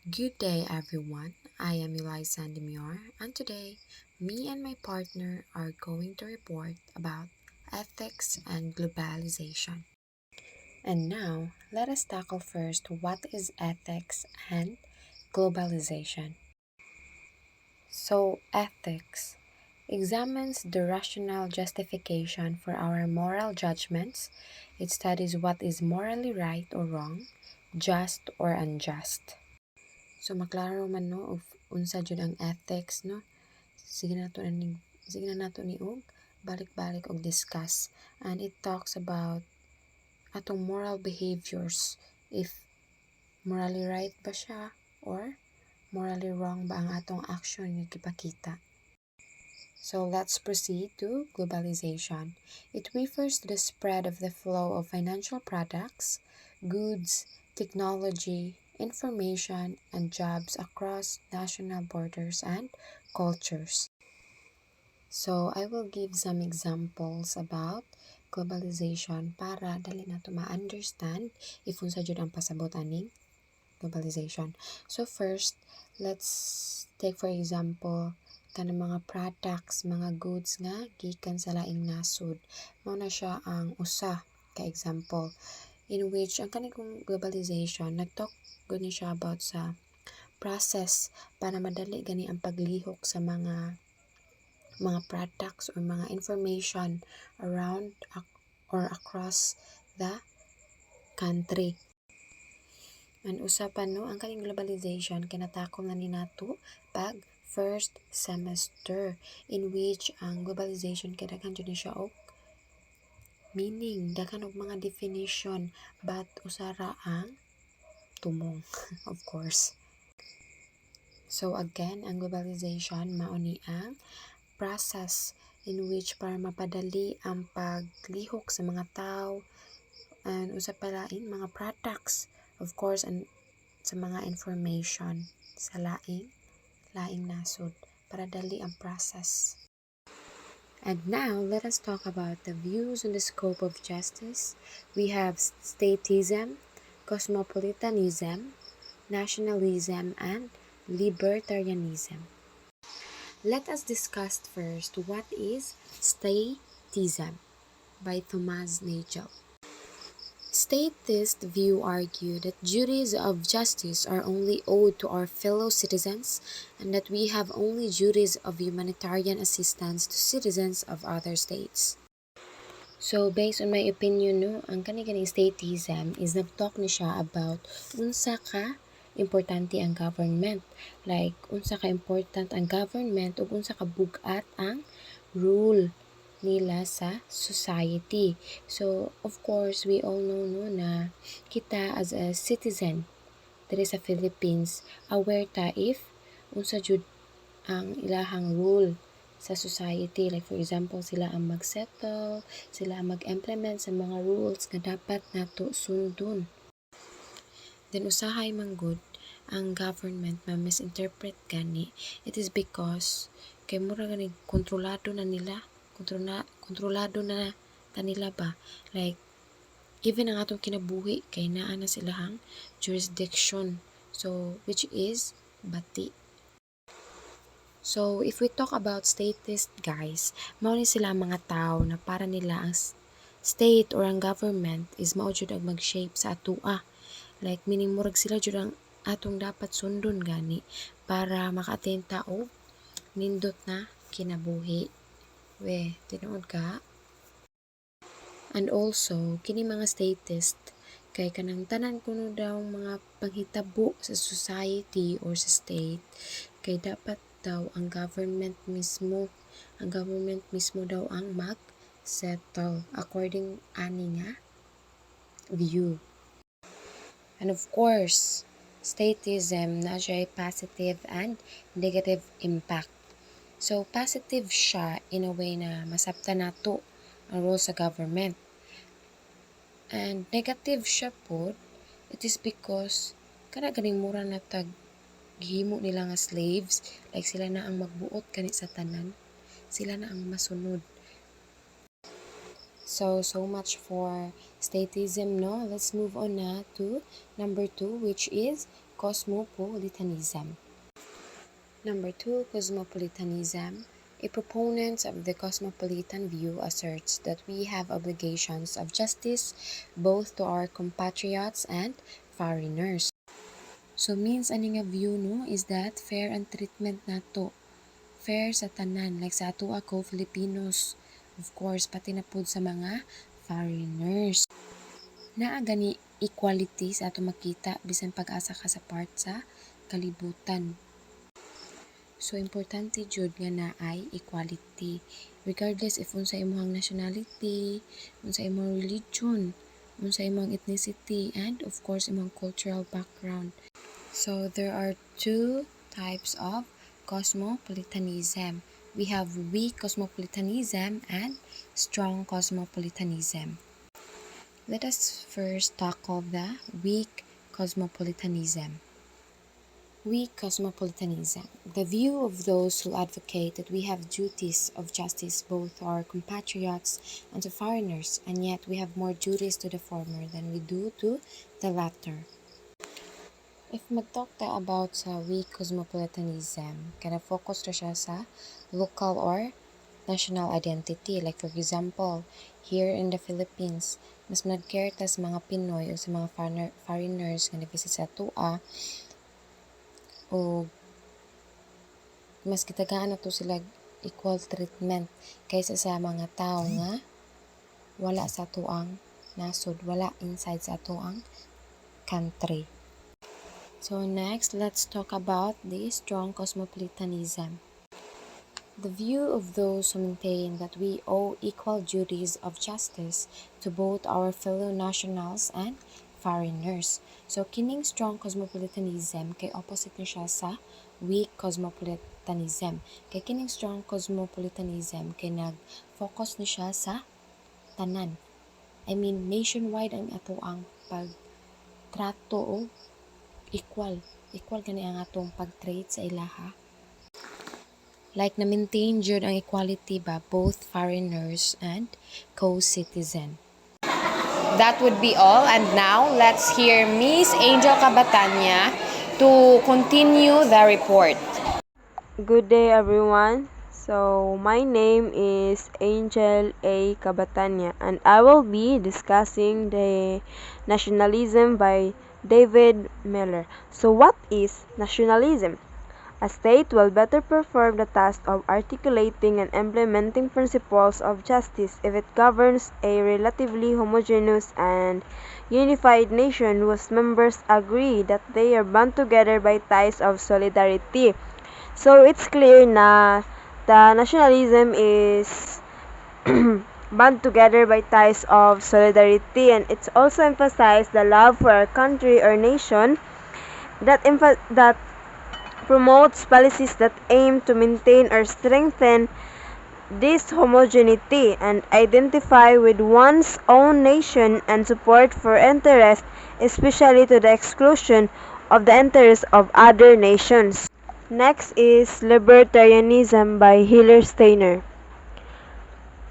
Good day, everyone. I am Eliza Demure, and today, me and my partner are going to report about ethics and globalization. And now, let us tackle first what is ethics and globalization. So, ethics examines the rational justification for our moral judgments. It studies what is morally right or wrong, just or unjust. So maklaro man no of unsa jud ang ethics no. Sige na to ni sige na nato ni og balik-balik og discuss, and it talks about atong moral behaviors, if morally right ba siya or morally wrong ba ang atong action nga gipakita. So let's proceed to globalization. It refers to the spread of the flow of financial products, goods, technology, information, and jobs across national borders and cultures. So I will give some examples about globalization para dali nato ma-understand if unsa jud ang pasabot aning globalization. So first, let's take for example kanang mga products, mga goods nga gikan sa laing nasod. Mao na siya ang usa ka example in which ang kanang globalization nagtalk gud ni siya about sa process para madali gani ang paglihok sa mga products or mga information around or across the country. And usapan no, ang kaning globalization kinatakom na ni nato pag first semester, in which ang globalization kay daghan jud ni siya og meaning, daghan og mga definition, but usara ang tumong of course. So again, ang globalization mao ni ang process in which para mapadali ang paglihok sa mga tao and usa pa lain mga products, of course, and sa mga information sa laing nasod para dali ang process. And now, let us talk about the views on the scope of justice. We have statism, cosmopolitanism, nationalism, and libertarianism. Let us discuss first what is statism by Thomas Nagel. Statist view argue that duties of justice are only owed to our fellow citizens and that we have only duties of humanitarian assistance to citizens of other states. So based on my opinion no, ang kani statism is nagtalk ni siya about unsa ka importante ang government. Like unsa ka important ang government ug unsa ka bug-at ang rule nila sa society. So, of course, we all know no, na kita as a citizen diri sa Philippines, aware ta if unsa jud ang ilahang rule sa society. Like for example, sila ang mag-settle, sila ang mag-implement sa mga rules nga dapat nato sundon. Then usahay man gud ang government na misinterpret gani, it is because kay mura gani kontrolado na nila kontrolado na kanila ba, like even ang atong kinabuhi kay naa na silahang jurisdiction, so which is bati. So if we talk about statist guys, mao ni sila ang mga tao na para nila ang state or ang government is mao jud ang mag-shape sa atoa, like meaning murag sila jud ang atong dapat sundon gani para maka-attain ta og nindot na kinabuhi. We, tinuod ka? And also, kini mga statist, kay kanang tanan kuno daw mga panghitabo sa society or sa state, kay dapat daw ang government mismo daw ang mag-settle according ani nga view. And of course, statism na siya positive and negative impact. So, positive siya in a way na masabta nato ang role sa government. And negative siya po, it is because kana ganing mura na tag gihimo nila nga slaves, like sila na ang magbuot kani sa tanan, sila na ang masunod. So much for statism, no? Let's move on na to number 2, which is cosmopolitanism. Number 2, cosmopolitanism. A proponent of the cosmopolitan view asserts that we have obligations of justice both to our compatriots and foreigners. So means ani nga view no is that fair and treatment nato. Fair sa tanan, like sa ato ako Filipinos. Of course, pati na pud sa mga foreigners. Naa gani equality sa ato makita bisan pag-asa ka sa part sa kalibutan. So importante jud nga naay equality regardless if unsa imong nationality, unsa imong religion, unsa imong ethnicity, and of course imong cultural background. So there are two types of cosmopolitanism. We have weak cosmopolitanism and strong cosmopolitanism. Let us first tackle the weak cosmopolitanism. Weak cosmopolitanism. The view of those who advocate that we have duties of justice both to our compatriots and to foreigners, and yet we have more duties to the former than we do to the latter. If mag-talk ta about sa weak cosmopolitanism, kana focus ra siya sa local or national identity. Like for example, here in the Philippines, mas nag-care ta sa mga Pinoy o sa mga foreigners nga nag-visit sa tua, o mas kitagaan na to sila equal treatment kaysa sa mga tao nga wala sa tuang nasod, wala inside sa tuang country. So next, let's talk about the strong cosmopolitanism. The view of those who maintain that we owe equal duties of justice to both our fellow nationals and foreigners. So kining strong cosmopolitanism kay opposite ni siya sa weak cosmopolitanism. Kay kining strong cosmopolitanism kay nag-focus ni siya sa tanan. I mean, nationwide ang ato ang pagtrato o equal gani ang atong pag-trade sa ilaha. Like na-maintain jud ang equality ba both foreigners and co-citizen. That would be all, and now let's hear Miss Angel Cabatanya to continue the report. Good day everyone. So my name is Angel A. Cabatanya and I will be discussing the nationalism by David Miller. So what is nationalism? A state will better perform the task of articulating and implementing principles of justice if it governs a relatively homogeneous and unified nation whose members agree that they are bound together by ties of solidarity. So it's clear na the nationalism is bound together by ties of solidarity, and it's also emphasized the love for our country or nation that promotes policies that aim to maintain or strengthen this homogeneity and identify with one's own nation and support for interest, especially to the exclusion of the interests of other nations. Next is libertarianism by Hiller Steiner.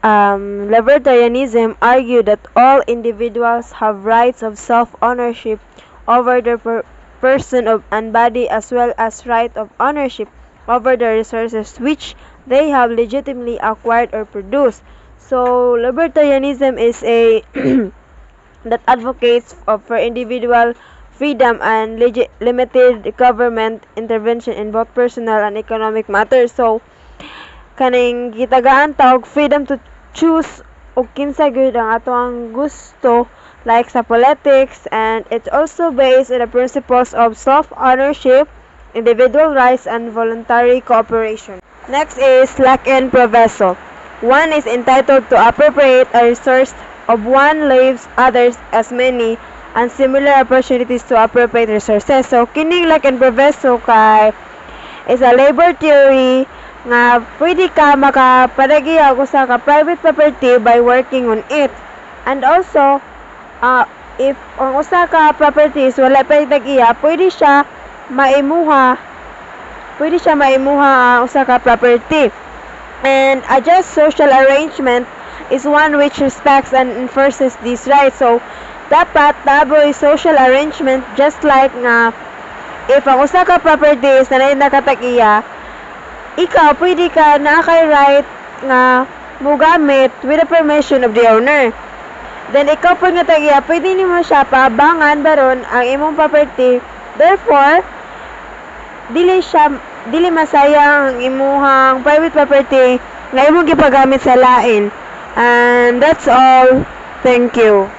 Libertarianism argued that all individuals have rights of self-ownership over their person and body, as well as right of ownership over the resources which they have legitimately acquired or produced. So libertarianism is a that advocates for individual freedom and limited government intervention in both personal and economic matters. So kaning gitagaan tawag freedom to choose o kinsa gyud ang ato ang gusto, like sa politics, and it's also based on the principles of self-ownership, individual rights, and voluntary cooperation. Next is lac and proveso. One is entitled to appropriate a resource of one leaves others as many and similar opportunities to appropriate resources. So kining lac and proveso kay is a labor theory nga pwede ka makapadagiyag usa ka private property by working on it. And also if ang usa ka properties wala pa tag-iya, pwede siya maimuha ang usa ka property. And a just social arrangement is one which respects and enforces these rights. So dapat naboy social arrangement just like nga if ang usa ka properties na naay nakatag-iya, ikaw pwede ka na kay right nga mogamit with the permission of the owner. Then ikaw po nga tag-iya, pwede nimo siya paabangan baron ang imong property. Therefore, dili masayang ang imuhang private property nga imong gipagamit sa lain. And that's all. Thank you.